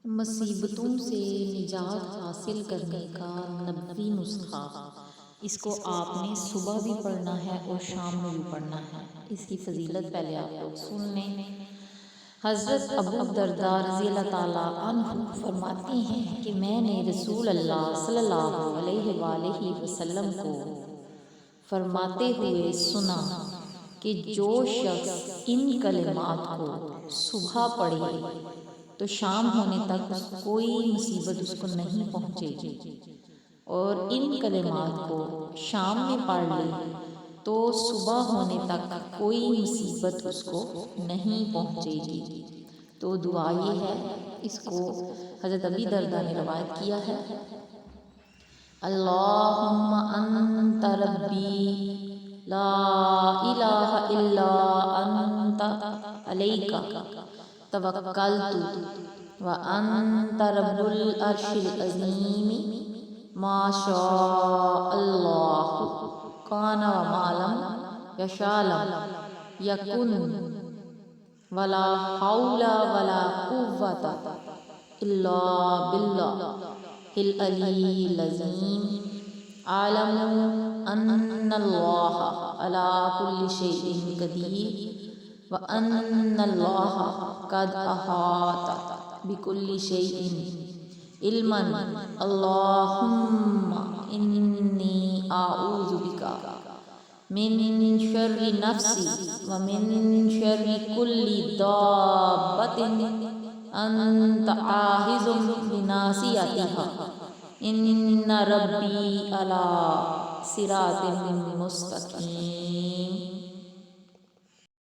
مصیبتوں سے نجات حاصل کرنے کا نبوی نسخہ، اس کو آپ نے صبح بھی پڑھنا ہے اور شام میں بھی پڑھنا ہے۔ اس کی فضیلت پہلے آپ لوگ سن لیں۔ حضرت ابو درداء رضی اللہ تعالیٰ عنہ فرماتے ہیں کہ میں نے رسول اللہ صلی اللہ علیہ وآلہ وسلم کو فرماتے ہوئے سنا کہ جو شخص ان کلمات کو صبح پڑھے تو شام ہونے تک کوئی مصیبت اس کو نہیں پہنچے گی، اور ان کلمات کو شام میں پڑھ لے تو صبح ہونے تک کوئی مصیبت اس کو نہیں پہنچے گی۔ تو دعا یہ ہے، اس کو حضرت ابی درداء نے روایت کیا ہے: اللہم انت ربی لا الہ الا انت علیک توکلت وانت رب العرش العظیم ما شاء اللہ کان وما لم یشاء لم یکن ولا حول ولا قوۃ الا باللہ العلی العظیم اعلم ان اللہ علی کل شیء قدیر وَأَنَّ اللَّهَ قَدْ أَحَاطَ بِكُلِّ شَيْءٍ عِلْمًا اللَّهُمَّ إِنِّي أَعُوذُ بِكَ مِن شَرِّ نَفْسِي وَمِن شَرِّ كُلِّ دَابَّةٍ أَنْتَ آخِذٌ بِنَاصِيَتِهَا إِنَّ رَبِّي عَلَى صِرَاطٍ مُسْتَقِيمٍ۔